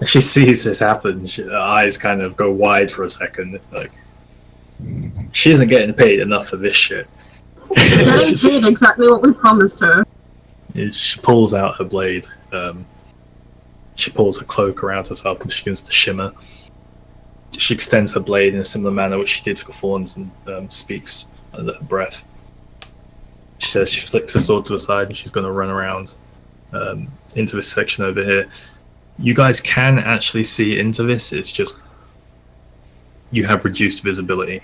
She sees this happen. Her eyes kind of go wide for a second. Like, she isn't getting paid enough for this shit. Getting paid exactly what we promised her. She pulls out her blade. She pulls her cloak around herself and she begins to shimmer. She extends her blade in a similar manner which she did to the thorns and speaks under her breath. She says she flicks her sword to the side and she's going to run around into this section over here. You guys can actually see into this, it's just you have reduced visibility.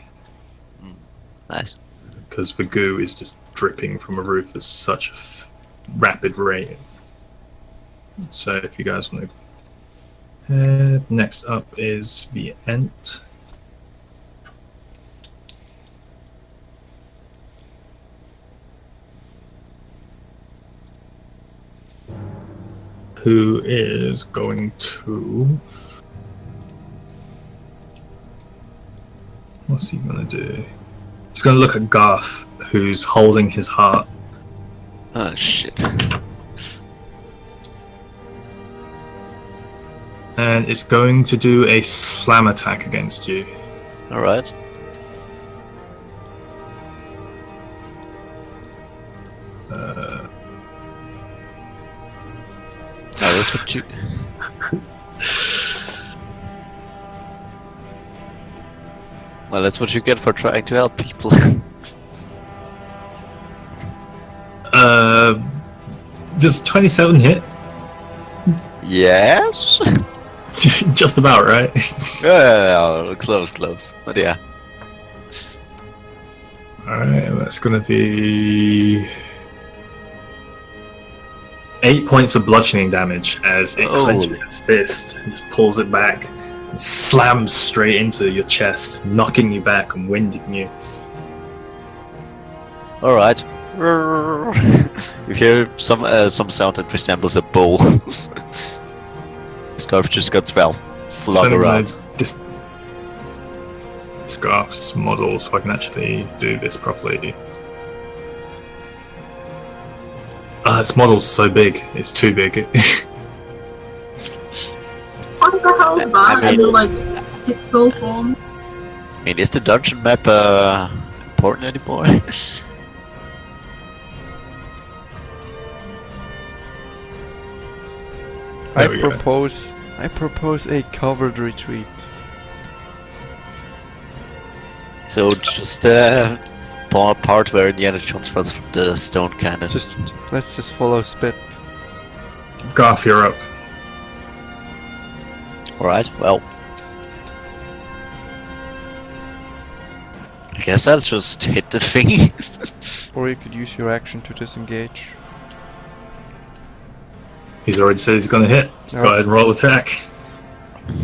Nice. Because the goo is just dripping from a roof at such a rapid rate. So if you guys want to head, next up is the Ent. Who is going to... What's he gonna do? He's gonna look at Garth, who's holding his heart. Oh shit. And it's going to do a slam attack against you. Alright. That's what you... Well, that's what you get for trying to help people. Does 27 hit? Yes? Just about, right? Yeah, close. But yeah. Alright, that's gonna be 8 points of bludgeoning damage as it clenches its fist and just pulls it back and slams straight into your chest, knocking you back and winding you. Alright. You hear some sound that resembles a bowl. Scarf just got flung around. Scarf's model so I can actually do this properly. Its model's so big, it's too big. What the hell is that? I mean, like pixel form? I mean, is the dungeon map important anymore? I propose a covered retreat. So just part where Indiana Jones runs from the stone cannon. Let's just follow Spit. Garth, you're up. Alright, well. I guess I'll just hit the thing. Or you could use your action to disengage. He's already said he's gonna hit. Go ahead and roll attack.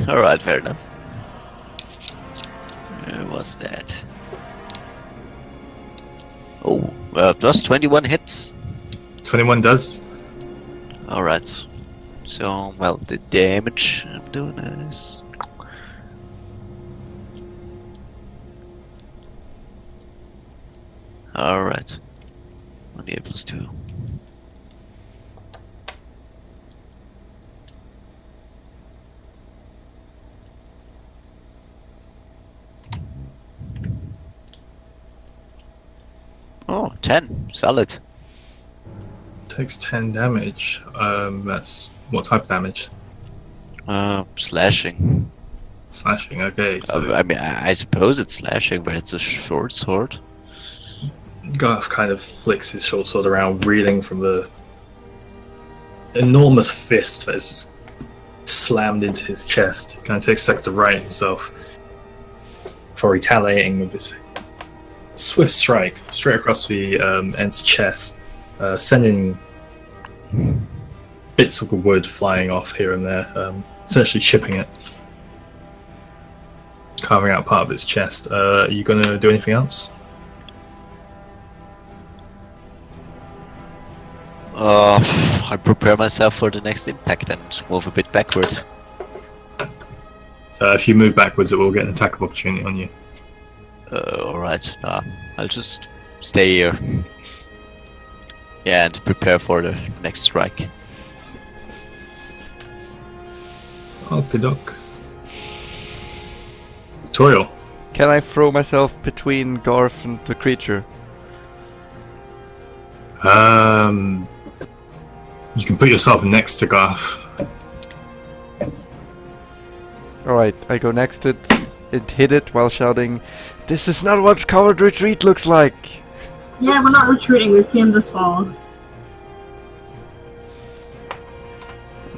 Alright, fair enough. What's that? Oh, plus 21 hits. 21 does. Alright. So, well, the damage I'm doing is... Alright. 1d8 plus 2. Oh, 10. Solid. Takes 10 damage. That's what type of damage? Slashing. Slashing, okay. So I mean, I suppose it's slashing, but it's a short sword. Garth kind of flicks his short sword around, reeling from the enormous fist that is slammed into his chest. He kind of takes a second to right himself for retaliating with this swift strike straight across the Ent's chest, sending bits of the wood flying off here and there, essentially chipping it, carving out part of its chest. Are you going to do anything else? I prepare myself for the next impact and move a bit backward. If you move backwards, it will get an attack of opportunity on you. Alright, I'll just stay here. Yeah, and prepare for the next strike. Okay, doc. Tutorial. Can I throw myself between Garth and the creature? You can put yourself next to Garth. Alright, I go next to it and hit it while shouting, "This is not what covered retreat looks like!" Yeah, we're not retreating, we came this far.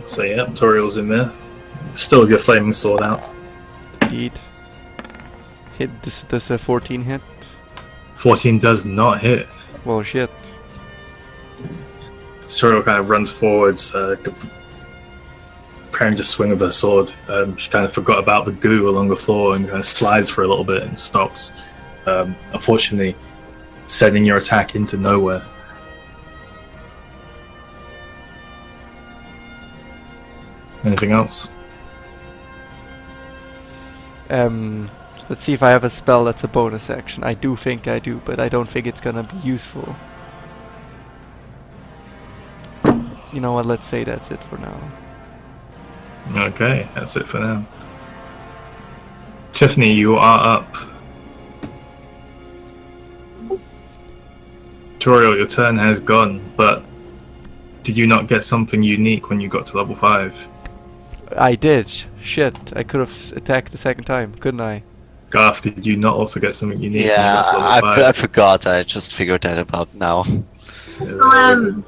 So yeah, tutorial's in there. Still with your flaming sword out. Indeed. Hit, does a 14 hit? 14 does not hit. Well, shit. Tutorial kind of runs forwards, preparing to swing with her sword. She kind of forgot about the goo along the floor and kind of slides for a little bit and stops. Unfortunately, sending your attack into nowhere. Anything else? Let's see if I have a spell that's a bonus action. I do think I do, but I don't think it's gonna be useful. You know what, let's say that's it for now. Okay, that's it for now. Tiffany, you are up. Toriel, your turn has gone, but did you not get something unique when you got to level 5? I did. Shit, I could have attacked the second time, couldn't I? Garth, did you not also get something unique? when you Yeah, got to level I 5? forgot. I just figured that about now. So,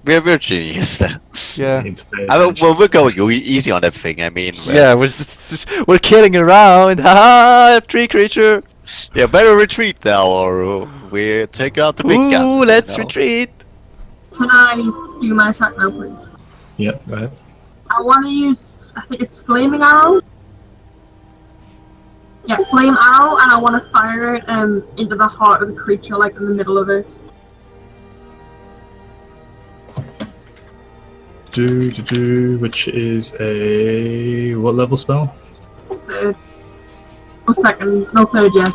We're genius. Yeah. Need to pay I mean, attention. well, we're going easy on that thing. I mean, Yeah, we're kidding around. Haha, tree creature. yeah, better retreat now, or we take out the big guns. Ooh, you let's know? retreat. can I do my attack now, please? Yep, go ahead. I want to use, I think it's Flaming Arrow. Yeah, Flame Arrow, and I want to fire it into the heart of the creature, like in the middle of it. Which is a what level spell? Third. Or second. No, third, yeah.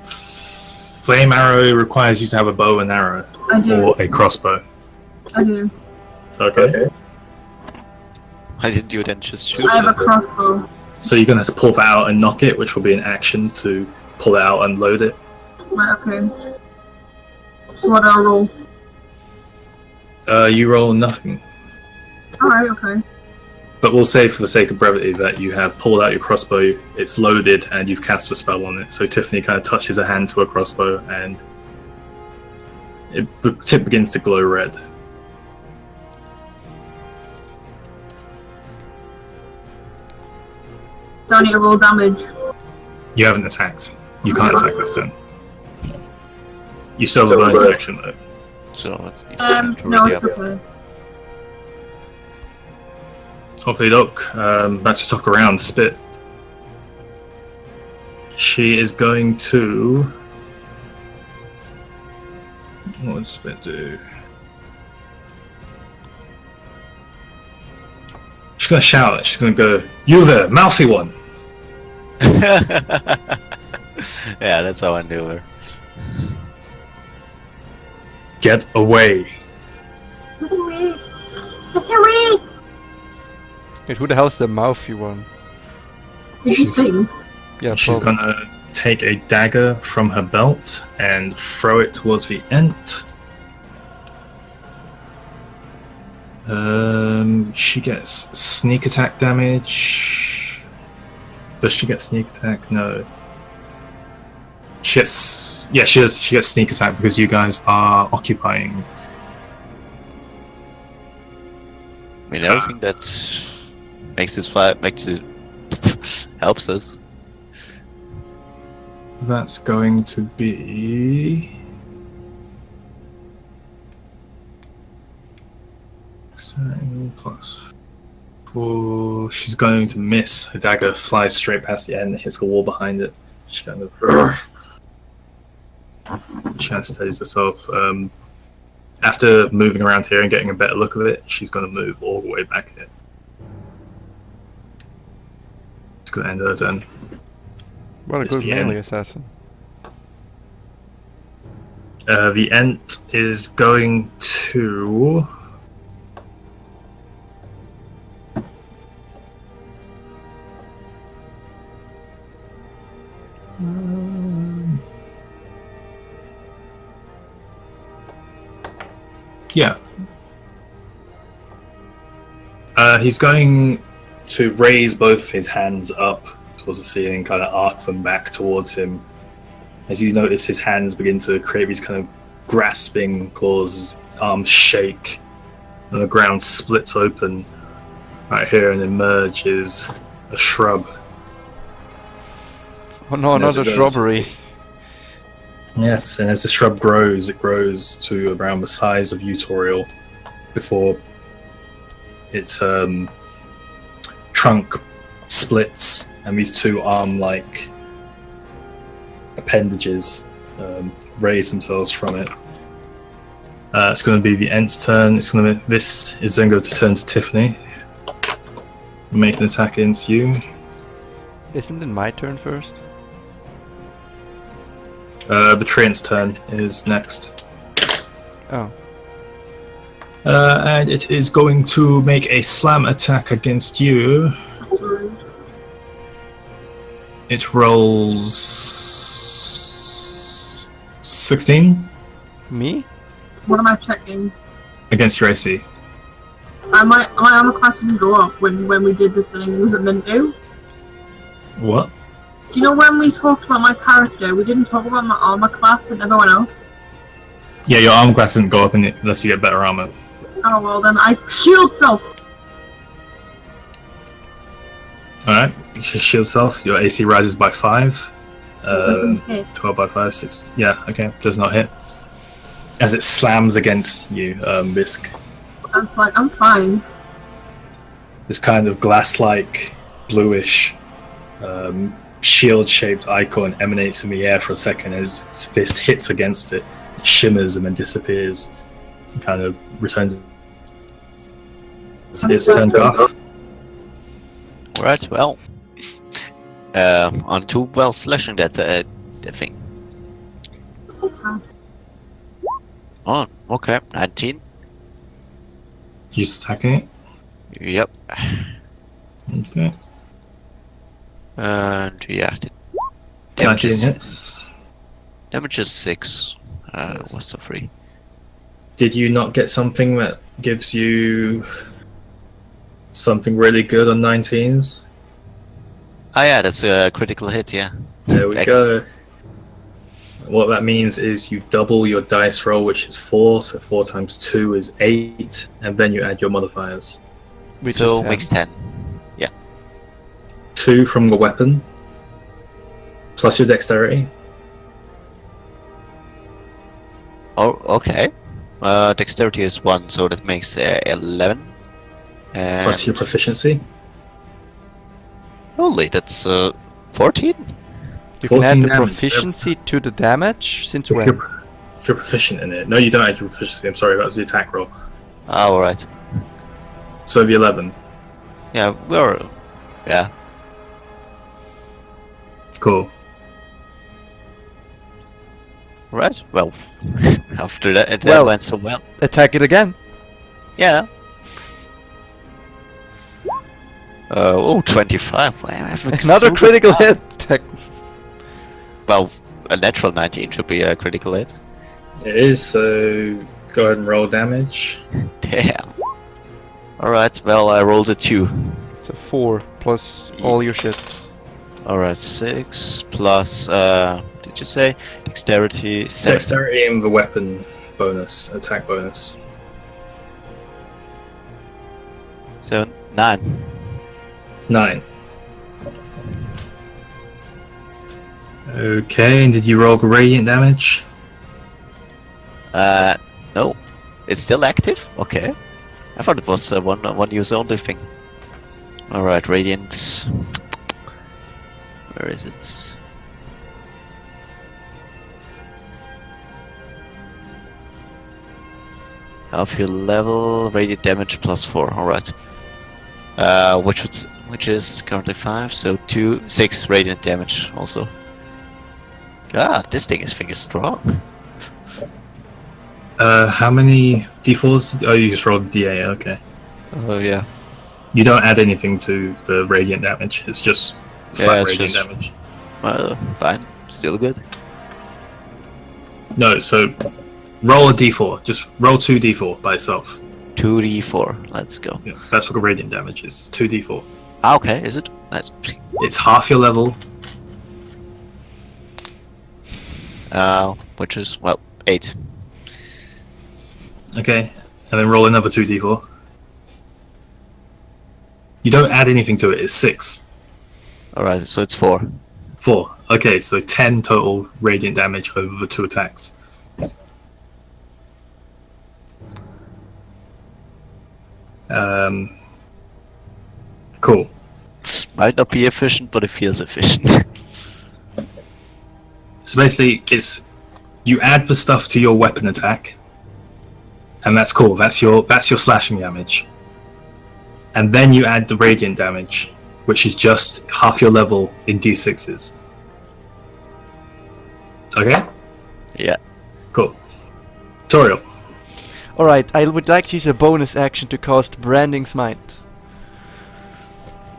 Flame arrow requires you to have a bow and arrow I do. or a crossbow. I do. Okay. Why didn't you then just shoot? I have a them? crossbow. So you're gonna have to pull that out and knock it, which will be an action to pull it out and load it. Right, okay. So what do I roll? You roll nothing. Alright, okay. But we'll say for the sake of brevity that you have pulled out your crossbow, it's loaded, and you've cast a spell on it. So Tiffany kind of touches her hand to a crossbow, and the tip begins to glow red. Do I need to roll damage? You haven't attacked. You can't attack this turn. You still have a bonus action though. So it's to No, ready it's up. okay. Hopefully, look. Let's just talk around. Spit. She is going to. What does Spit do? She's gonna shout it. She's gonna go, "You there, mouthy one!" Yeah, that's how I knew her. Get away! Get away! Get away! Wait, who the hell's the mouthy one? Did you think? Yeah, She's probably. gonna take a dagger from her belt and throw it towards the Ent. She gets sneak attack damage. Does she get sneak attack? No. She gets, yeah, she does. She gets sneak attack because you guys are occupying. I mean, everything that makes this fight helps us. That's going to be. Plus 4. She's going to miss. Her dagger flies straight past the end and hits the wall behind it. She kind of. She kind of steadies herself. After moving around here and getting a better look of it, she's going to move all the way back here. It's going to end her turn. What a It's good the end. melee assassin. The Ent is going to. Yeah. He's going to raise both his hands up towards the ceiling, kind of arc them back towards him. As you notice, his hands begin to create these kind of grasping claws, his arms shake, and the ground splits open right here, and emerges a shrub. Oh no, And as another it goes- shrubbery. Yes, and as the shrub grows, it grows to around the size of Utorial before its trunk splits, and these two arm-like appendages raise themselves from it. It's going to be the Ent's turn. This is then going to turn to Tiffany. Make an attack against you. Isn't it my turn first? The Treant's turn is next. Oh. And it is going to make a slam attack against you. It rolls 16 Me? What am I checking? against your AC. My armor class didn't go up when we did the thing. Was it meant to? What? Do you know when we talked about my character, we didn't talk about my armor class and everyone else? Yeah, your armor class doesn't go up unless you get better armor. Oh well, then I shield self. Alright, you should shield self. Your AC rises by 5. Doesn't hit. 12 by 5, 6. Yeah, okay, does not hit. As it slams against you, Bisk. I was like, I'm fine. This kind of glass-like, bluish, shield-shaped icon emanates in the air for a second as its fist hits against it. It shimmers and then disappears. And kind of returns. It's turned off. Right, well. On 2 well slashing that thing. Okay. Oh, okay. 19. Just attacking it. Yep. Okay. And yeah. 19 hits. Damage is 6. What's the 3? Did you not get something that gives you something really good on 19s? Oh yeah, that's a critical hit, yeah. There we X. go. What that means is you double your dice roll, which is 4, so 4 times 2 is 8, and then you add your modifiers. Which So is 10. makes 10. 2 from the weapon, plus your dexterity. Oh, okay. Dexterity is 1, so that makes 11. And Plus your proficiency. holy, that's 14? You can add 14 the damage. proficiency to the damage since If when? you're proficient in it. No, you don't add your proficiency. I'm sorry, that was the attack roll. Oh, alright. So the 11. Yeah, we're... Yeah. Cool. Right, well, after that, it Well- went so well. Attack it again. Yeah. Oh, 25. I'm having Another super critical fun. hit. Attack. Well, a natural 19 should be a critical hit. It is, so go ahead and roll damage. Damn. Alright, well, I rolled a 2. It's a 4 plus all your shit. Alright, 6 plus, did you say? Dexterity, 7. Dexterity and the weapon bonus, attack bonus. So, 9. 9. Okay, and did you roll radiant damage? No. It's still active? Okay. I thought it was one use only thing. Alright, Radiant. Where is it? Half your level, radiant damage plus 4, alright. Which is currently 5, so 6 radiant damage also. God, this thing is strong. How many d4s? Oh, you just rolled d8, okay. Oh yeah. You don't add anything to the radiant damage, it's just flat it's radiant just- damage. Fine. Still good. No, so roll a d4, just roll 2d4 by itself. 2d4. Let's go. Yeah, that's what radiant damage is, 2d4. Ah, okay. Is it? Nice. It's half your level. Which is, well, 8. Okay, and then roll another 2d4. You don't add anything to it, it's 6. Alright, so it's 4. 4. Okay, so 10 total radiant damage over the 2 attacks. Cool. Might not be efficient, but it feels efficient. So basically, it's you add the stuff to your weapon attack, and that's cool. That's your slashing damage, and then you add the radiant damage, which is just half your level in d6s. Okay. Yeah. Cool. Tutorial. Alright, I would like to use a bonus action to cast Branding Smite.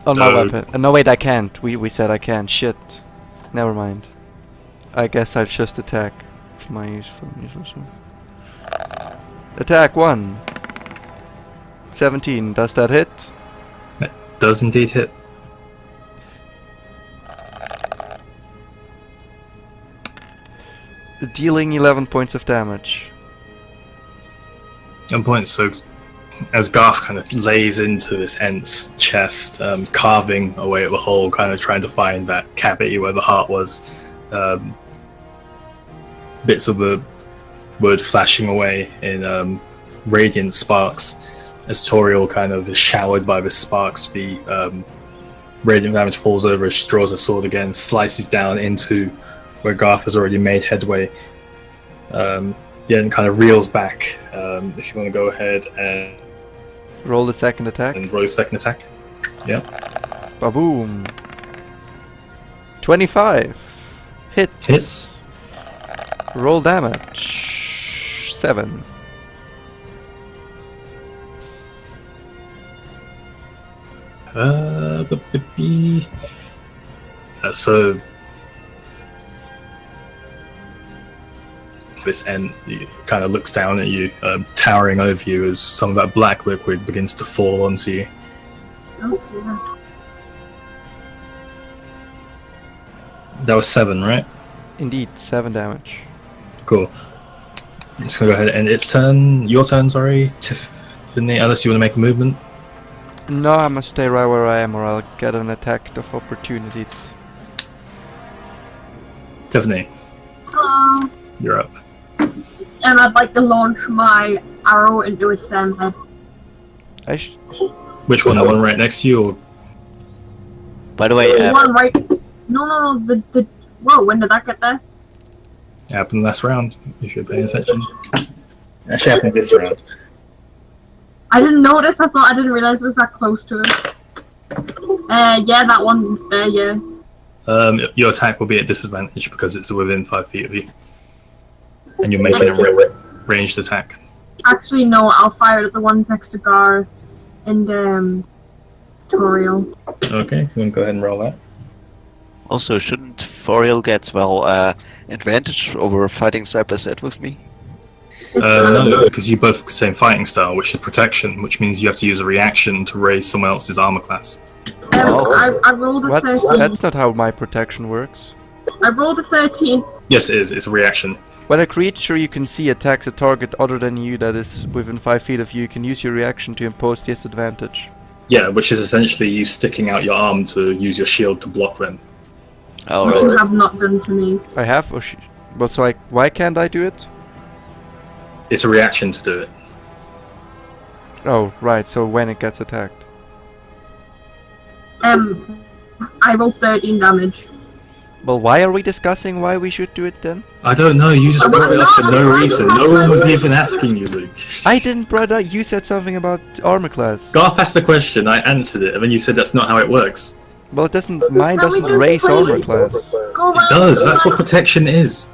On my weapon. No, wait, I can't. We said I can't. Shit. Never mind. I guess I'll just attack. For my useful sword. Attack 1. 17. Does that hit? It does indeed hit. Dealing 11 points of damage. And points. So, as Garth kind of lays into this Ent's chest, carving away at the hole, kind of trying to find that cavity where the heart was, bits of the wood flashing away in radiant sparks. As Toriel kind of is showered by the sparks, the radiant damage falls over as she draws her sword again, slices down into where Garth has already made headway. And kind of reels back. If you want to go ahead and Roll the second attack. roll your second attack. Yeah. Ba-boom. 25. Hits. Hits. Roll damage. 7. So this Ent kind of looks down at you, towering over you as some of that black liquid begins to fall onto you. Oh dear. That was 7, right? Indeed, 7 damage. Cool. I'm just gonna go ahead and end its turn. Your turn, sorry, Tiffany. Unless you want to make a movement. No, I must stay right where I am or I'll get an attack of opportunity. Tiffany, you're up. And I'd like to launch my arrow into its head. Which one? The one right next to you, or By the way, The one right. No. The. Whoa, when did that get there? happened last round? If you're paying attention. Actually, happened this round. I didn't notice. I didn't realize it was that close to it. Yeah, that one there. Yeah. Your attack will be at disadvantage because it's within 5 feet of you, and you're making a ranged attack. Actually, no. I'll fire it at the ones next to Garth and Toriel. Okay, you want to go ahead and roll that? also, shouldn't Foriel get, well, advantage over fighting side by side with me? No, because you both have the same fighting style, which is protection, which means you have to use a reaction to raise someone else's armor class. I rolled a What? 13. That's not how my protection works. I rolled a 13. Yes, it is. It's a reaction. When a creature you can see attacks a target other than you that is within 5 feet of you, you can use your reaction to impose disadvantage. Yeah, which is essentially you sticking out your arm to use your shield to block them. Oh, Which right. you have not done to me. I have, but so why can't I do it? It's a reaction to do it. Oh, right. So when it gets attacked. I rolled 13 damage. Well, why are we discussing why we should do it then? I don't know, you just brought it up for no reason. No one was even asking you, Luke. I didn't bring it up. You said something about armor class. Garth asked the question, I answered it, and then you said that's not how it works. Well, it doesn't. Mine Can we doesn't just raise armor please class. Go It does, that's what protection is.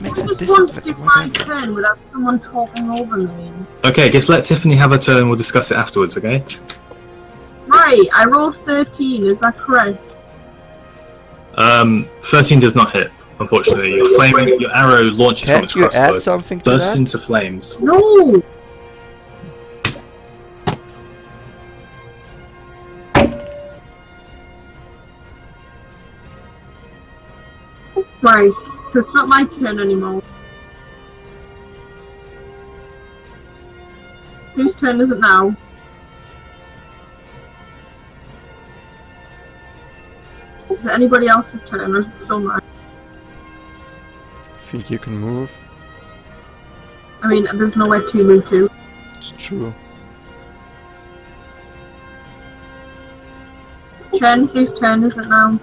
makes I a just want to do my disadvantage. turn without someone talking over me. Okay, guess let Tiffany have her turn. We'll discuss it afterwards. Okay. Right, I rolled 13, is that correct? 13 does not hit. Unfortunately, your arrow launches from its Can't you crossbow, add something to bursts that? into flames. No! Right, so it's not my turn anymore. Whose turn is it now? Is it anybody else's turn, or is it still mine? Think you can move? I mean, there's nowhere to move to. It's true. Chen, whose turn is it now?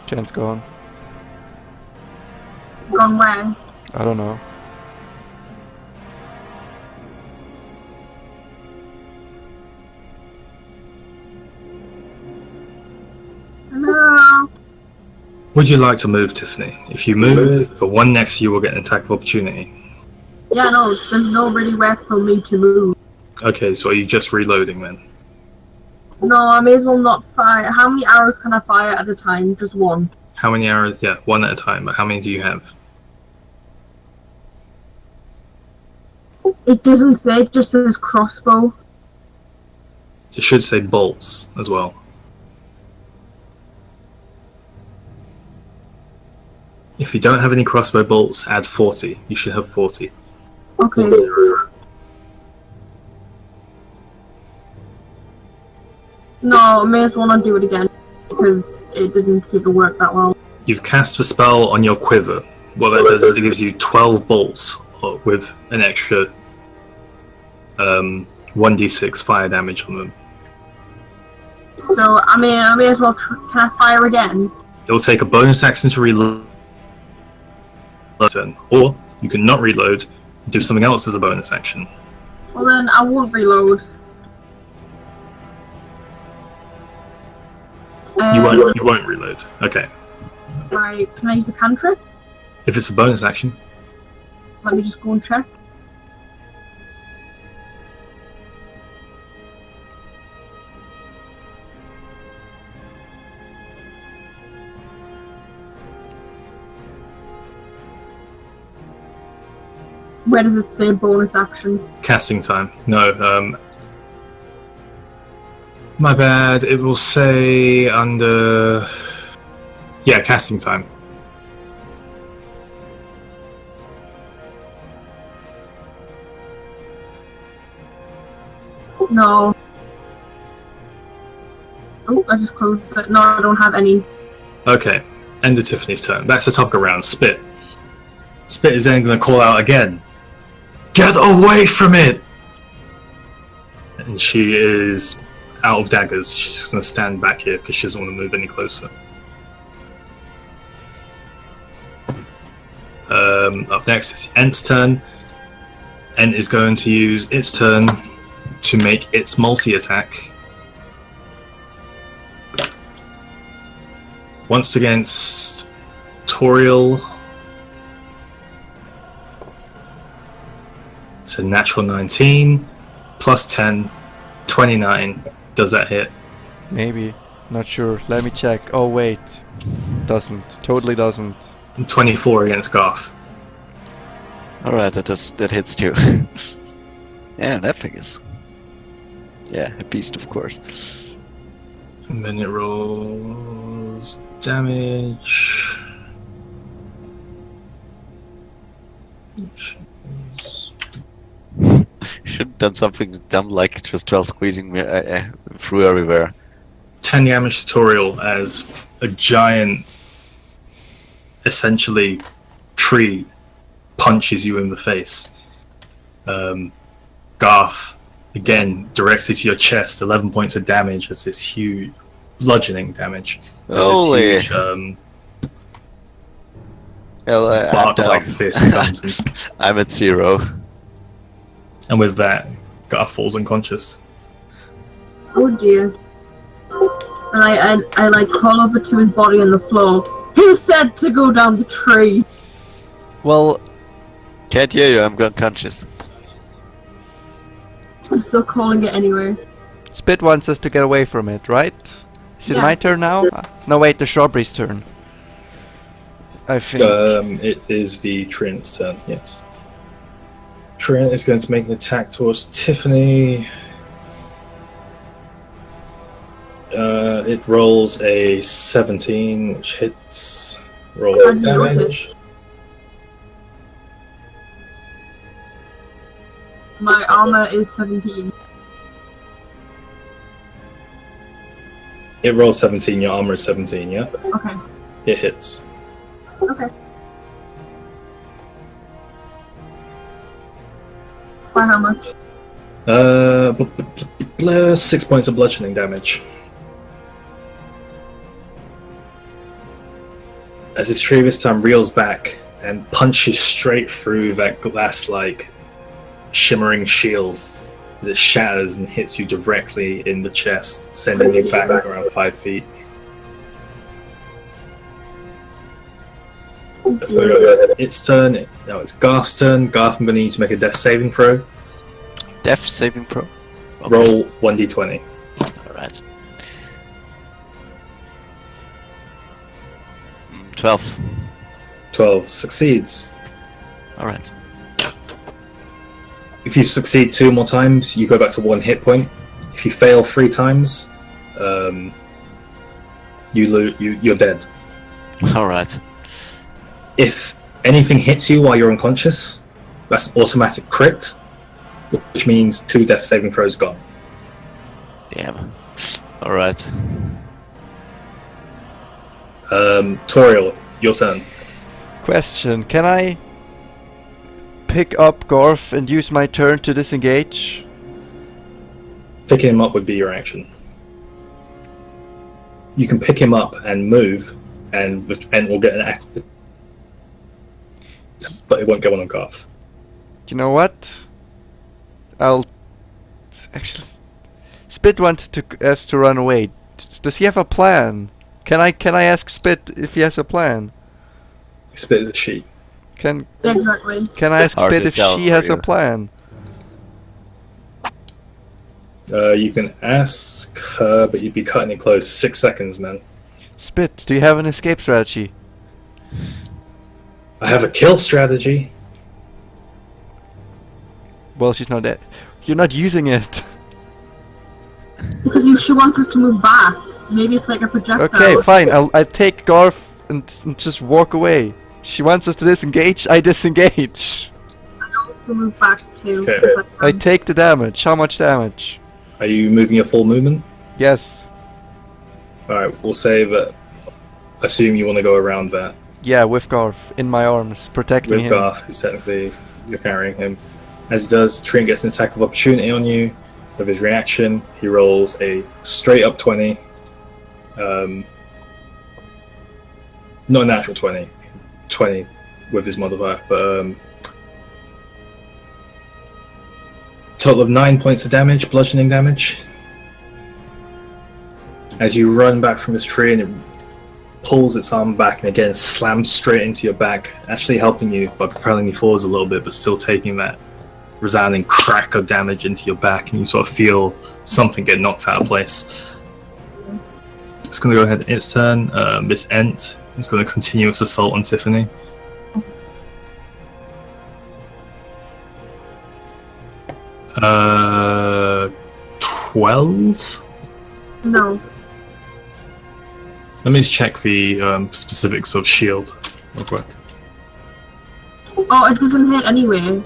Jen's gone. Gone where? I don't know. Hello? Would you like to move, Tiffany? If you move, the one next to you will get an attack of opportunity. Yeah, no, there's no really where for me to move. Okay, so are you just reloading then? No, I may as well not fire. How many arrows can I fire at a time? Just one. How many arrows? Yeah, one at a time. But how many do you have? It doesn't say, it just says crossbow. It should say bolts as well. If you don't have any crossbow bolts, add 40. You should have 40. Okay. No, I may as well not do it again, because it didn't seem to work that well. You've cast the spell on your quiver. What that does is it gives you 12 bolts with an extra 1d6 fire damage on them. So, I may as well can I fire again? It will take a bonus action to reload, or you can not reload, do something else as a bonus action. Well then, I won't reload. You won't reload. Okay. Right, can I use a cantrip? If it's a bonus action, Let me just go and check. Where does it say bonus action? casting time. No, my bad. It will say under... Yeah, casting time. No. Oh, I just closed it. No, I don't have any. Okay, end of Tiffany's turn. Back to the top of the round. Spit. Spit is then going to call out again. Get away from it! And she is out of daggers. She's just going to stand back here because she doesn't want to move any closer. Up next is Ent's turn. Ent is going to use its turn to make its multi-attack. Once against Toriel. So natural 19, plus 10, 29. Does that hit? Maybe. Not sure. Let me check. Oh wait. Doesn't. Totally doesn't. And 24 against Garth. Alright, that hits too. Yeah, that thing is... Yeah, a beast, of course. And then it rolls damage. Which is... Should have done something dumb like just 12 squeezing me through everywhere. 10 damage tutorial as a giant, essentially, tree punches you in the face. Garth, again, directly to your chest, 11 points of damage as this huge, bludgeoning damage. As Holy. this huge, Well, I'm bark-like down. fist comes in. I'm at 0. And with that, Garth falls unconscious. Oh dear. And I like crawl over to his body on the floor. Who said to go down the tree? Well, Can't hear you, I'm unconscious. I'm still calling it anyway. Spit wants us to get away from it, right? Is it my Yeah. turn now? No, wait, the shrubbery's turn. I think. It is the Trin's turn, yes. Trin is going to make an attack towards Tiffany. It rolls a 17, which hits. Roll How do you know damage. this? My armor is 17. It rolls 17, your armor is 17, yeah? Okay. It hits. Okay. By how much? 6 points of bludgeoning damage. As his tree this time reels back and punches straight through that glass-like shimmering shield as it shatters and hits you directly in the chest, sending you back around 5 feet. Let's go to its turn. Now it's Garth's turn. Garth, I'm going to need to make a death saving throw. Death saving pro. Okay. Roll 1d20. Alright. 12. 12 succeeds. Alright. If you succeed 2 more times, you go back to 1 hit point. If you fail 3 times, you're dead. Alright. If anything hits you while you're unconscious, that's an automatic crit, which means 2 death saving throws gone. Damn. Alright. Toriel, your turn. Question: can I pick up Garth and use my turn to disengage? Picking him up would be your action. You can pick him up and move, and we'll get an act, but it won't go on Garth. You know what? I'll actually. Spit wanted us to run away. Does he have a plan? Can I ask Spit if he has a plan? Spit is a sheep. Can Exactly. I ask Hard Spit to if tell she has for a you. plan? You can ask her, but you'd be cutting it close. 6 seconds, man. Spit, do you have an escape strategy? I have a kill strategy. Well, she's not dead. You're not using it. Because she wants us to move back. Maybe it's like a projectile. Okay, fine. I take Garth and just walk away. She wants us to disengage. I disengage. I also move back too. Okay. if I I can. take the damage. How much damage? Are you moving your full movement? Yes. Alright, we'll say that. Assume you want to go around there. Yeah, with Garth in my arms, protecting With him. Garth, who's technically you're carrying him. As he does, Trin gets an attack of opportunity on you. With his reaction, he rolls a straight up 20. Not a natural 20. 20 with his modifier, but total of 9 points of damage, bludgeoning damage. As you run back from this tree and it pulls its arm back and again slams straight into your back, actually helping you by propelling you forwards a little bit, but still taking that resounding crack of damage into your back, and you sort of feel something get knocked out of place. It's going to go ahead, its turn. This Ent is going to continue its assault on Tiffany. Uh, 12? No. Let me just check the specifics of shield real quick. Oh, it doesn't hit anyway.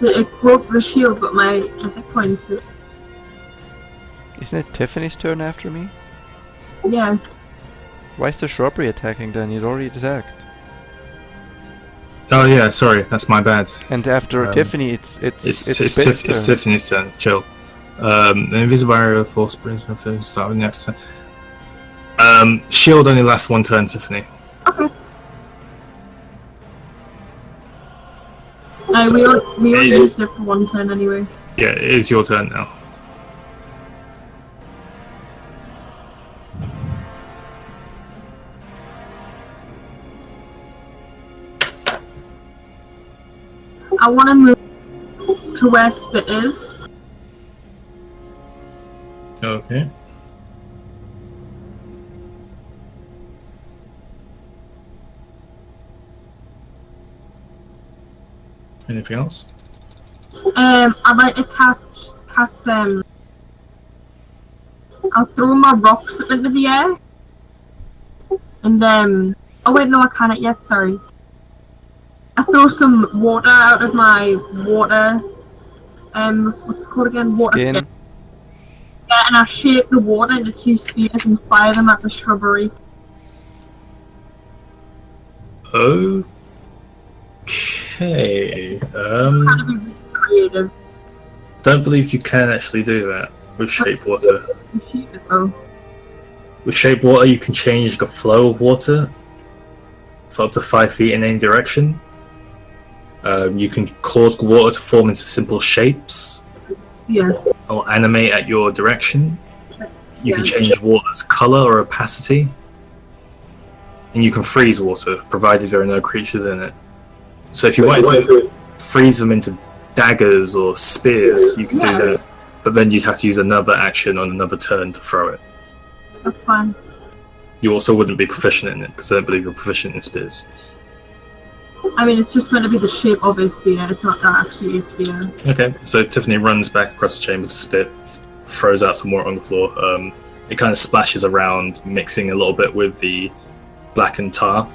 It broke the shield, but my hit points. Isn't it Tiffany's turn after me? Yeah. Why is the shrubbery attacking then? You'd already attacked. Oh yeah, sorry, that's my bad. And after Tiffany, it's Spit's turn. Tiffany's turn. Chill. The invisible barrier force brings start with next turn. Shield only lasts 1 turn, Tiffany. Okay. We only used it for 1 turn anyway. Yeah, it is your turn now. I want to move to where Spit is. Okay. Anything else? I'd like to cast I'll throw my rocks up into the air. And oh wait, no, I can't yet, sorry. I throw some water out of my water, what's it called again? Water skin. Yeah, and I shape the water into 2 spears and fire them at the shrubbery. Okay. Trying to be really creative. Don't believe you can actually do that with shape water. With shape water, you can change the flow of water for up to 5 feet in any direction. You can cause the water to form into simple shapes. Yeah. Or animate at your direction. You can change water's color or opacity. And you can freeze water, provided there are no creatures in it. So if you wanted to freeze them into daggers or spears, you can do that. But then you'd have to use another action on another turn to throw it. That's fine. You also wouldn't be proficient in it, because I don't believe you're proficient in spears. I mean, it's just meant to be the shape of a spear, it's not actually a spear. Okay, so Tiffany runs back across the chamber to Spit, throws out some water on the floor. It kind of splashes around, mixing a little bit with the blackened tar.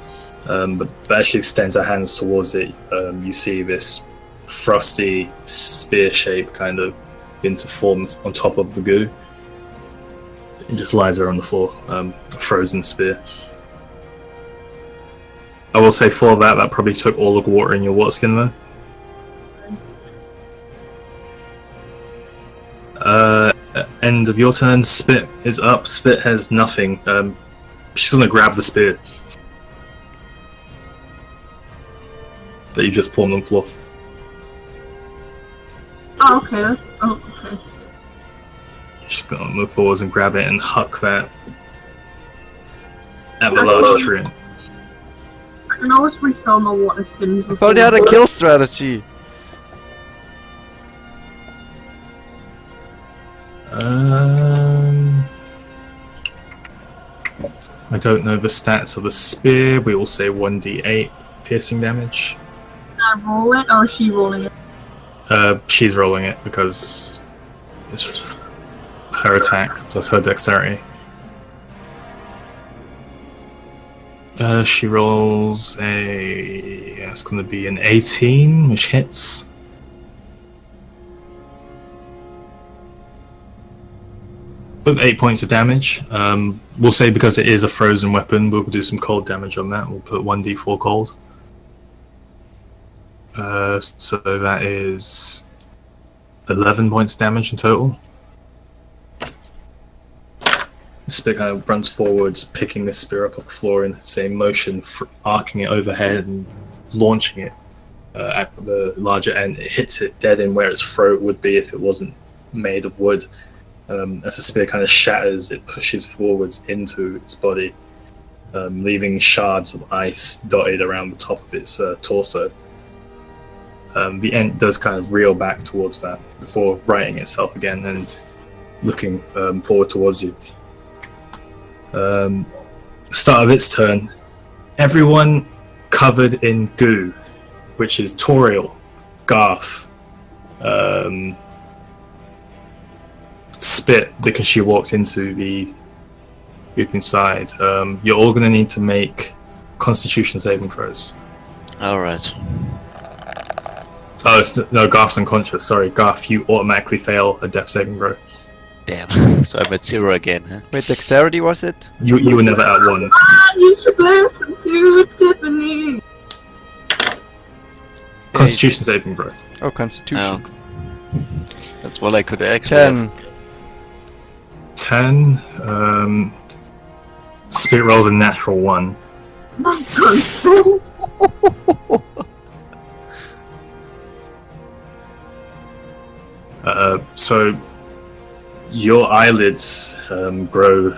But as she extends her hands towards it, you see this frosty spear shape kind of begin to form on top of the goo. It just lies there on the floor, a frozen spear. I will say for that probably took all the water in your water skin though. End of your turn. Spit is up. Spit has nothing. She's gonna grab the spear that you just formed on the floor. Oh, okay, okay. She's gonna move forwards and grab it and huck that at the large tree. I can always refill my water skins I before. thought you had a kill strategy. I don't know the stats of the spear. We will say 1d8 piercing damage. Can I roll it, or is she rolling it? She's rolling it because this was her attack plus her dexterity. She rolls it's going to be an 18, which hits. With 8 points of damage. We'll say because it is a frozen weapon, we'll do some cold damage on that. We'll put 1d4 cold. So that is 11 points of damage in total. The spear kind of runs forwards, picking the spear up off the floor in the same motion, arcing it overhead and launching it at the larger end. It hits it dead in where its throat would be if it wasn't made of wood. As the spear kind of shatters, it pushes forwards into its body, leaving shards of ice dotted around the top of its torso. The end does kind of reel back towards that before righting itself again and looking forward towards you. Start of its turn, everyone covered in goo, which is Toriel, Garth, Spit, because she walked into the goop inside. You're all going to need to make Constitution saving throws. Alright. Oh, no, Garth's unconscious. Sorry, Garth, you automatically fail a death saving throw. Damn. So I'm at 0 again, huh? Wait, dexterity was it? You were never at 1. You should listen to Tiffany! Constitution saving throw. Oh, Constitution. Oh. That's what I could actually 10. 10. Spit rolls a natural 1. Nice one, Spit! So your eyelids grow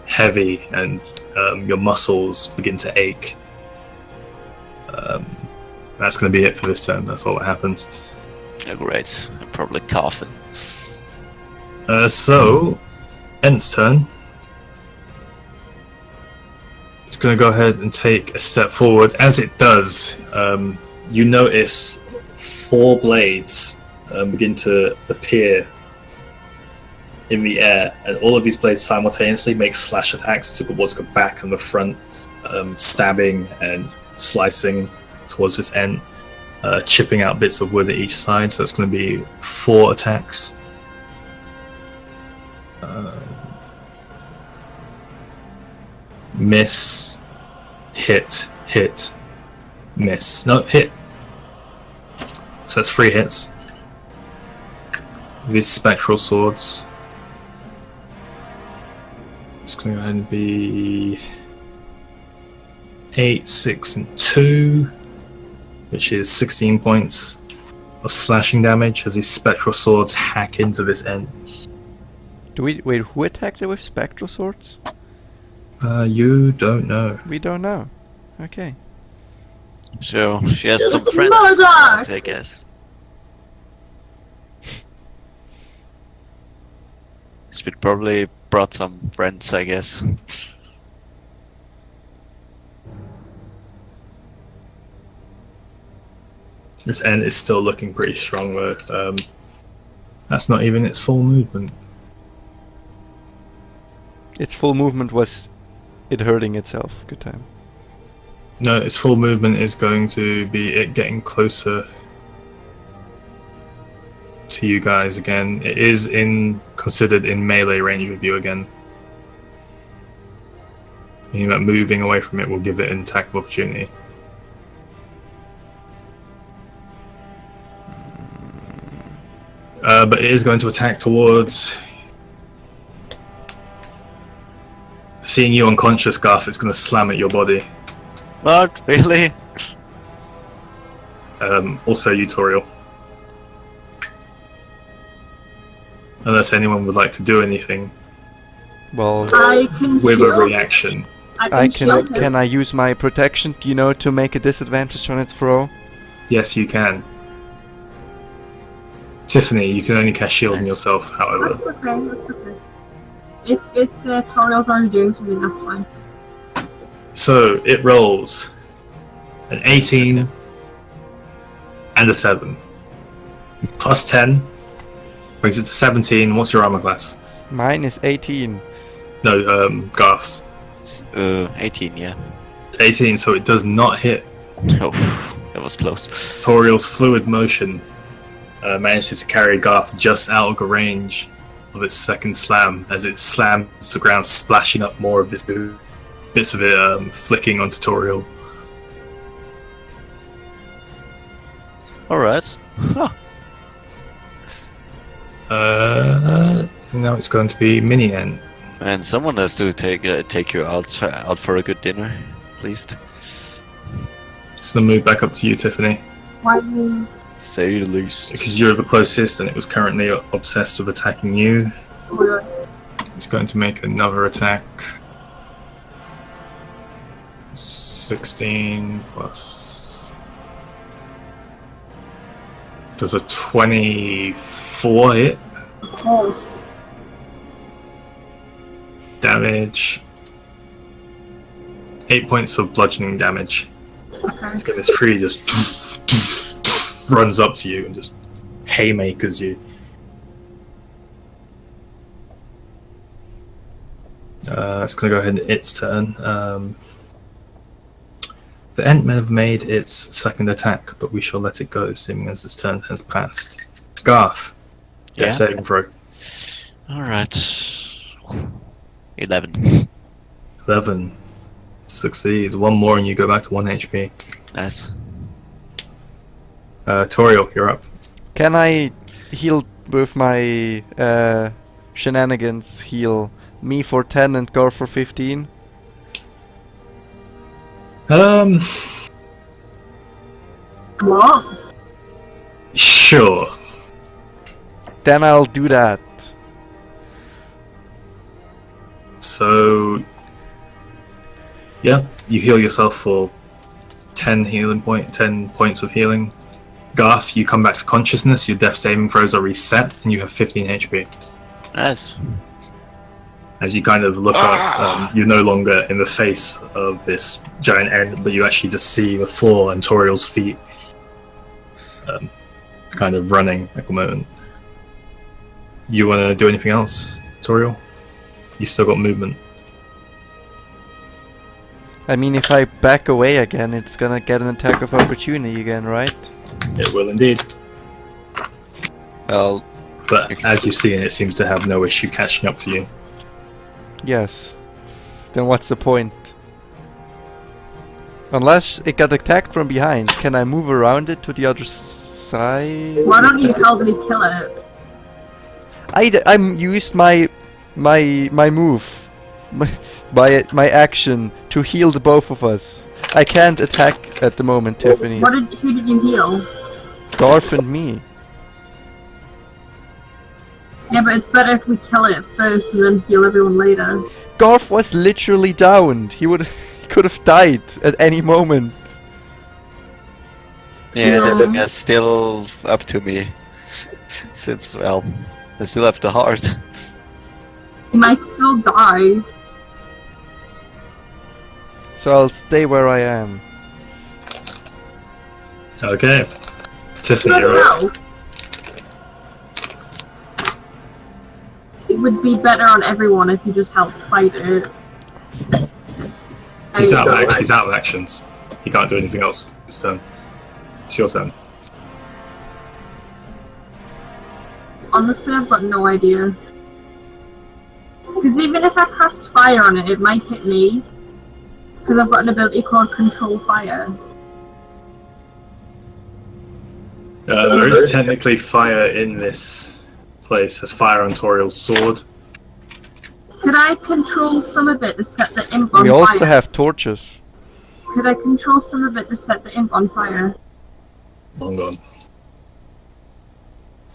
heavy and your muscles begin to ache. That's going to be it for this turn. That's all that happens. Yeah, great. I'm probably coughing. So, Ent's turn. It's going to go ahead and take a step forward. As it does, you notice 4 blades begin to appear in the air, and all of these blades simultaneously make slash attacks towards the back and the front, stabbing and slicing towards this Ent, chipping out bits of wood at each side. So it's going to be 4 attacks. Miss, hit, hit, miss. No, hit. So that's 3 hits. These spectral swords. It's going to go ahead and be 8, 6, and 2, which is 16 points of slashing damage as these spectral swords hack into this Ent. Do we wait? Who attacked it with spectral swords? You don't know. We don't know. Okay. So she has some It's friends, murder! I guess. Speed probably brought some friends, I guess. This Ent is still looking pretty strong though. That's not even its full movement. Its full movement was it hurting itself. Good time. No, its full movement is going to be it getting closer to you guys again. It is considered in melee range with you again. Meaning that moving away from it will give it an attack of opportunity. But it is going to attack towards... Seeing you unconscious, Garth, it's going to slam at your body. What? Really? Also you, Toriel. Unless anyone would like to do anything Well, I can with a shield. reaction. I can shield him. Can I use my protection? Do you know, to make a disadvantage on its throw? Yes, you can. Tiffany, you can only cast shield on Nice. yourself, however. That's okay. That's okay. If Toriel's already doing something, that's fine. So it rolls an 18 and a 7. Plus 10 brings it to 17. What's your armor class? Mine is 18. No, Garth's. 18, yeah. 18, so it does not hit. Oh, that was close. Toriel's fluid motion manages to carry Garth just out of the range of its second slam as it slams the ground, splashing up more of this goo. Bits of it flicking onto Toriel. Alright. Huh. Now it's going to be Mini Ent. And someone has to take you out for a good dinner, at least. It's going to move back up to you, Tiffany. Why do To say the least. Because you're the closest and it was currently obsessed with attacking you. you... It's going to make another attack. 16 plus... Does a 24 hit? Close. Damage. 8 points of bludgeoning damage. Okay. Let's get this tree just runs up to you and just haymakers you. It's going to go ahead and its turn. The Ent may have made its second attack, but we shall let it go, seeing as its turn has passed. Garth, Yeah. saving throw. Alright. 11. 11. Succeeds. One more and you go back to 1 HP. Nice. Toriel, you're up. Can I heal with my shenanigans? Heal me for 10 and Gar for 15? What? Sure. Then I'll do that. So, yeah, you heal yourself for 10 points of healing. Garth, you come back to consciousness, your death saving throws are reset, and you have 15 HP. Nice. As you kind of look up, you're no longer in the face of this giant end, but you actually just see the floor and Toriel's feet kind of running at the moment. You want to do anything else, Toriel? You still got movement. I mean, if I back away again, it's gonna get an attack of opportunity again, right? It will indeed. Well, But as you've seen, it seems to have no issue catching up to you. Yes. Then what's the point? Unless it got attacked from behind, can I move around it to the other side? Why don't you help me kill it? I used my move, my action to heal the both of us. I can't attack at the moment, Tiffany. Who did you heal? Garth and me. Yeah, but it's better if we kill it first and then heal everyone later. Garth was literally downed. He could have died at any moment. yeah, Yeah. that's still up to me. Since, well, I still have the heart. You might still die. So I'll stay where I am. Okay. Tiffany, But you're up. no. It would be better on everyone if you just helped fight it. He's out of actions. He can't do anything else this turn. It's your turn. Honestly, I've got no idea. Because even if I cast fire on it, it might hit me. Because I've got an ability called Control Fire. There is technically fire in this place. There's fire on Toriel's sword. Could I control some of it to set the imp on We fire? also have torches. Could I control some of it to set the imp on fire? Long gone.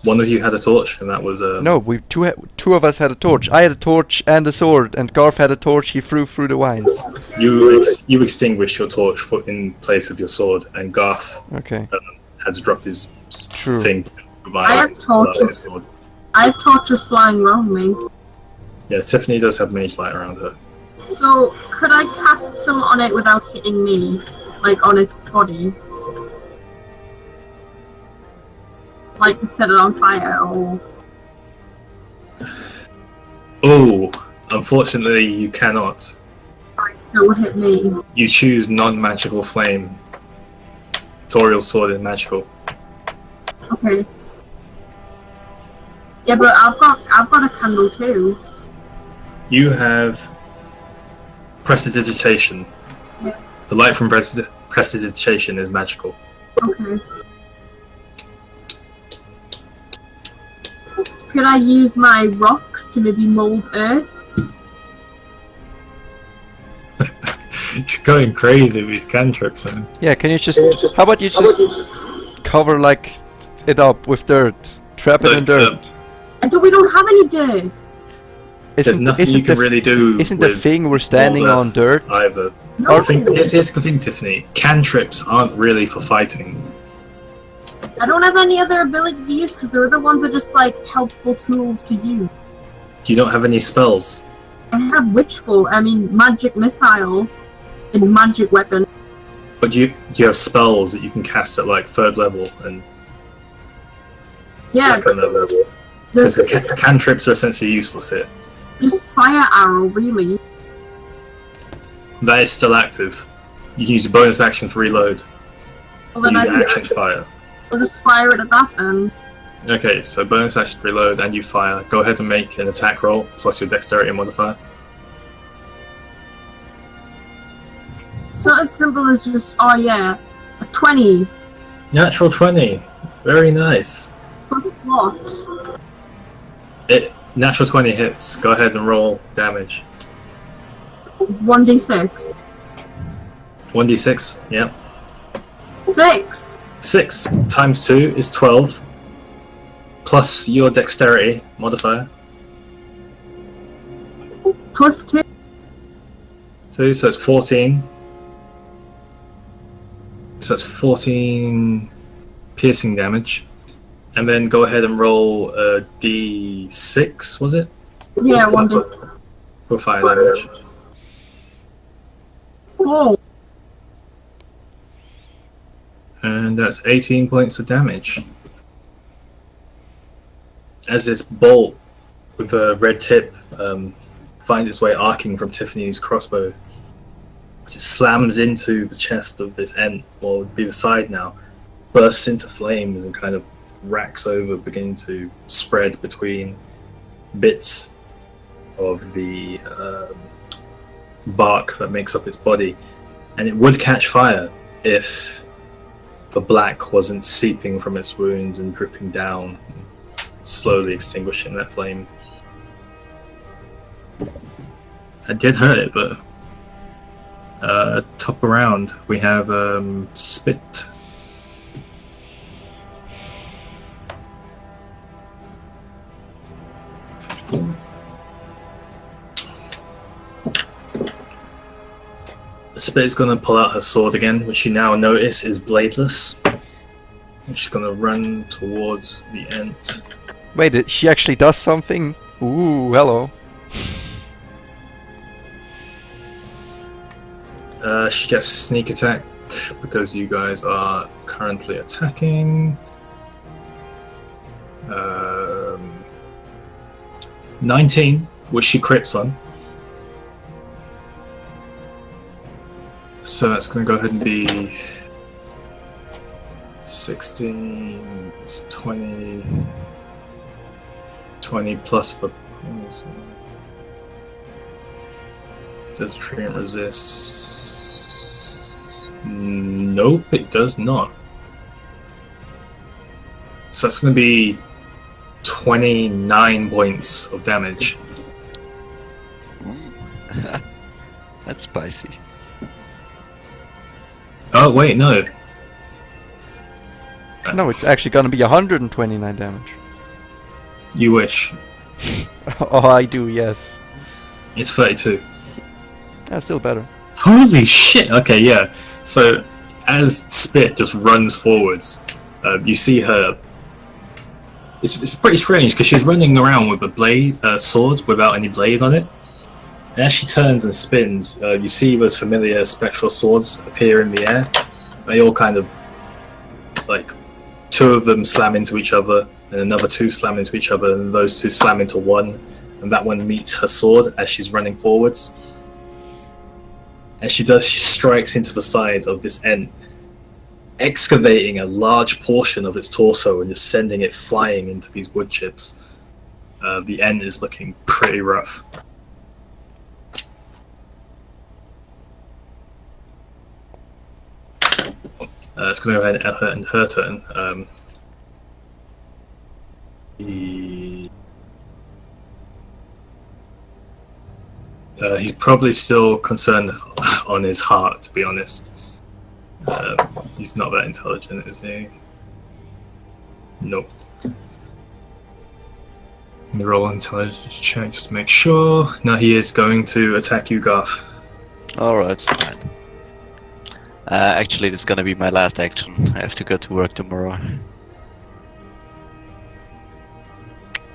One of you had a torch, and that was No, two of us had a torch. I had a torch and a sword, and Garth had a torch he threw through the vines. you extinguished your torch in place of your sword, and Garth Okay, had to drop his true. thing. I have torches. I have torches flying around me. Yeah, Tiffany does have mage light around her. So, could I cast some on it without hitting me? Like, on its body? Like, to set it on fire, or... Oh, unfortunately, you cannot. It would hit me. You choose non-magical flame. Toriel's sword is magical. Okay. Yeah, but I've got a candle too. You have prestidigitation. Yeah. The light from prestidigitation is magical. Okay. Could I use my rocks to maybe mold earth? You're going crazy with these cantrips, man. Yeah, can you just? How about you just cover like it up with dirt, trap it in dirt? We don't have any dirt. There's nothing you can really do. Isn't the with thing we're standing mold on earth dirt? either. No. Here's the thing, Tiffany. Cantrips aren't really for fighting. I don't have any other ability to use because the other ones are just like helpful tools to use. You don't have any spells. I have Witch Bolt, Magic Missile, and Magic Weapon. But you have spells that you can cast at like 3rd level and Yeah, 2nd level. Because cantrips are essentially useless here. just Fire Arrow, really. That is still active. You can use a bonus action to reload. Well, then Use I your action to fire. will just fire it at that then. Okay, so bonus action to reload and you fire. Go ahead and make an attack roll plus your dexterity modifier. It's not as simple as just, oh yeah, a 20 Natural 20. Very nice. plus what? Natural 20 hits. Go ahead and roll damage. 1d6. 1d6, yep. 6! 6 times 2 is 12. Plus your dexterity modifier. Plus 2. 2, so it's 14. So that's 14 piercing damage. And then go ahead and roll a d6, was it? Yeah, one is For fire damage. 4. And that's 18 points of damage. As this bolt with a red tip finds its way arcing from Tiffany's crossbow, as it slams into the chest of this Ent, or would be the side now, bursts into flames and kind of racks over, beginning to spread between bits of the bark that makes up its body. And it would catch fire if the black wasn't seeping from its wounds and dripping down, slowly extinguishing that flame. I did hurt it, but top around we have Spit. Spit is going to pull out her sword again, which you now notice is bladeless. And she's going to run towards the Ent. Wait, she actually does something? Ooh, hello. She gets sneak attack because you guys are currently attacking. 19, which she crits on. So that's going to go ahead and be 16, 20, 20 plus for... Does treant resist? Nope, it does not. So that's going to be 29 points of damage. That's spicy. Oh, wait, no. No, it's actually gonna be 129 damage. You wish. Oh, I do, yes. It's 32. Yeah, still better. Holy shit! Okay, yeah. So, as Spit just runs forwards, you see her. It's pretty strange because she's running around with a blade, sword without any blade on it. And as she turns and spins, you see those familiar spectral swords appear in the air. They all kind of, like, two of them slam into each other, and another two slam into each other, and those two slam into one, and that one meets her sword as she's running forwards. And she strikes into the side of this Ent, excavating a large portion of its torso and just sending it flying into these wood chips. The Ent is looking pretty rough. It's going to go ahead and her turn. He's probably still concerned on his heart, to be honest. He's not that intelligent, is he? Nope. Roll intelligence check, just make sure. No, he is going to attack you, Garth. Alright, fine. Actually, this is gonna be my last action. I have to go to work tomorrow.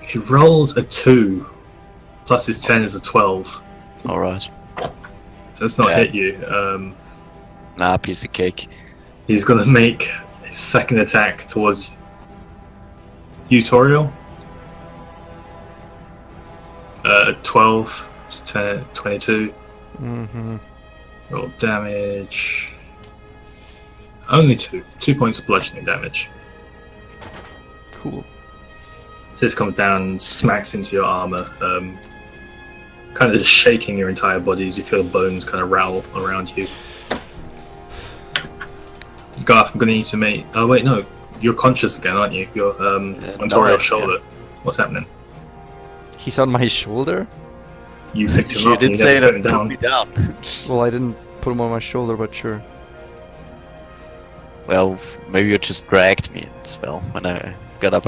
He rolls a 2, plus his 10 is a 12. Alright. So let's not hit you. Nah, piece of cake. He's gonna make his second attack towards you, Toriel. 12, 10, 22. Mm-hmm. Roll damage. Only 2 points of bludgeoning damage. Cool. So this comes down, smacks into your armor, kind of just shaking your entire body as you feel the bones kind of rattle around you. Garth, I'm gonna need to make. Oh wait, no, you're conscious again, aren't you? You're on Toriel's shoulder. What's happening? He's on my shoulder? You picked him You up. did and say never that put him put me down. Well, I didn't put him on my shoulder, but sure. Well, maybe you just dragged me, and well, when I got up,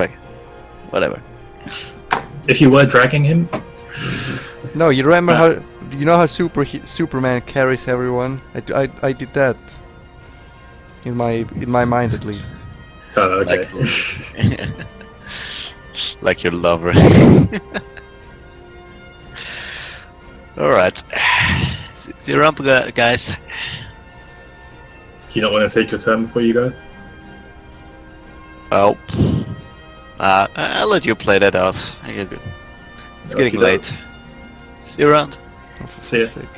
whatever. If you were dragging him, No, you remember how... You know how Superman carries everyone? I did that. In my mind, at least. Oh, okay. Like your lover. Alright. Zero up, guys. Do you not want to take your turn before you go? Oh. I'll let you play that out. It's getting late. See you around. Oh, for See ya. fuck's sake.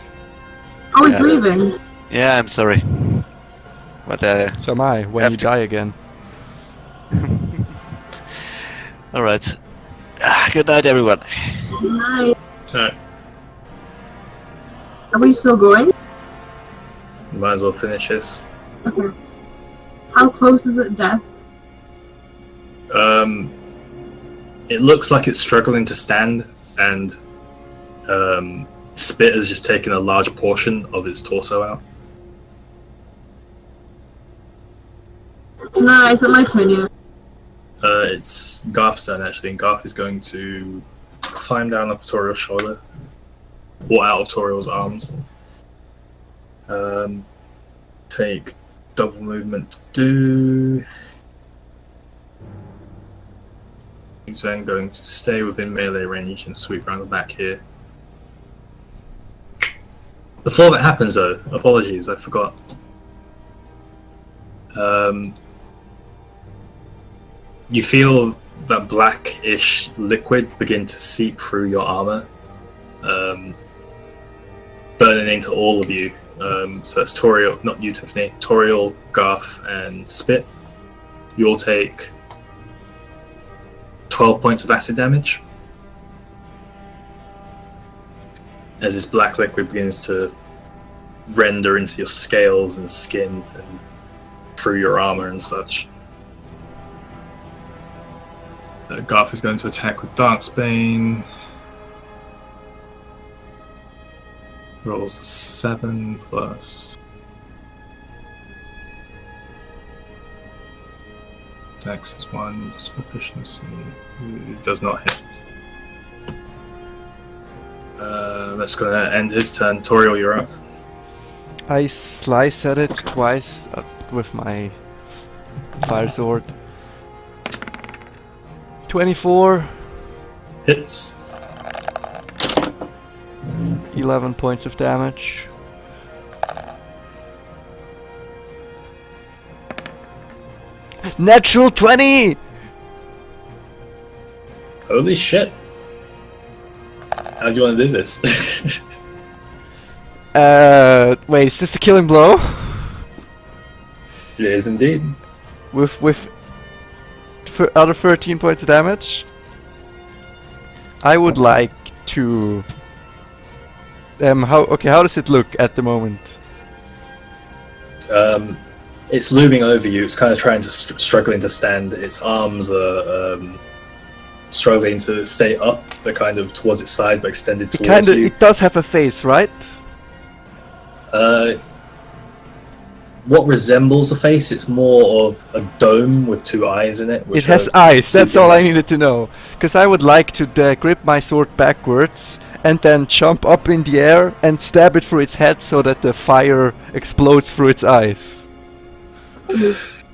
Oh, he's Yeah. leaving. Yeah, I'm sorry. But So am I, when Have you to- die again. alright. Good night, everyone. Nice. Alright, Are we still going? you might as well finish this. Okay. How close is it, death? It looks like it's struggling to stand, and Spit has just taken a large portion of its torso out. No, is it my turn yet? It's Garth's turn, actually, and Garth is going to climb down off Toriel's shoulder, or out of Toriel's arms. Take double movement to do. He's then going to stay within melee range and sweep around the back here. Before that happens, though, apologies, I forgot. You feel that blackish liquid begin to seep through your armor, burning into all of you. So it's Toriel, not you, Tiffany. Toriel, Garth, and Spit. You all take 12 points of acid damage as this black liquid begins to render into your scales and skin and through your armor and such. Garth is going to attack with Darksbane. Rolls a 7 plus. Dex is 1, proficiency. It does not hit. That's going to end his turn. Toriel, you're up. I slice at it twice with my fire sword. 24, Hits. 11 points of damage. Natural 20! Holy shit. How do you want to do this? Wait, is this the killing blow? It is indeed. With other 13 points of damage? I would like to... how does it look at the moment? It's looming over you. It's kind of trying to struggling to stand. Its arms are struggling to stay up. They're kind of towards its side, but extended towards you. It does have a face, right? What resembles a face? It's more of a dome with two eyes in it. It which has are eyes, that's seeping all I out. needed to know. Because I would like to grip my sword backwards and then jump up in the air and stab it through its head so that the fire explodes through its eyes. That's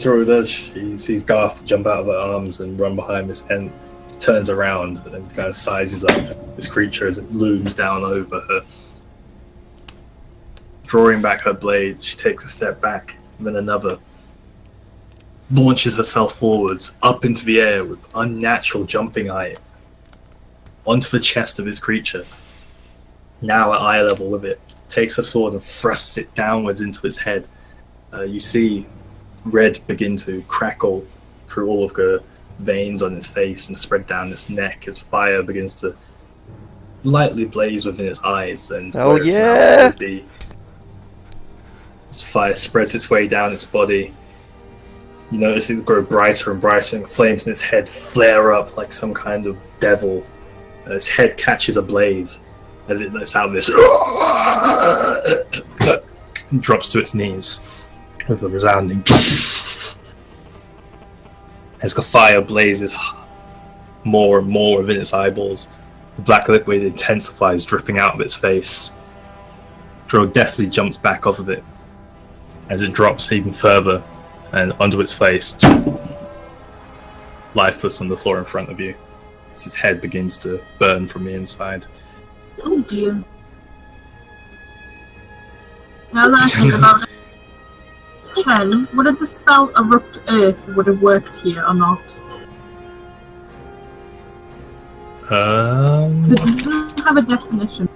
what it does. She sees Garth jump out of her arms and run behind this, and turns around and kind of sizes up this creature as it looms down over her. Drawing back her blade, she takes a step back, then another. Launches herself forwards, up into the air with unnatural jumping height, onto the chest of this creature. Now at eye level with it, takes her sword and thrusts it downwards into its head. You see red begin to crackle through all of the veins on its face and spread down its neck as fire begins to lightly blaze within its eyes. And Oh, where its mouth yeah! would be, as fire spreads its way down its body, you notice it grow brighter and brighter, and the flames in its head flare up like some kind of devil. Its head catches ablaze as it lets out this and drops to its knees with a resounding as the fire blazes more and more within its eyeballs. The black liquid intensifies, dripping out of its face. Drow deftly jumps back off of it, as it drops even further, and onto its face, lifeless on the floor in front of you. As its head begins to burn from the inside. Oh dear. Now that I think about it, Chen, would the spell Erupt Earth would have worked here or not? Because it doesn't have a definition.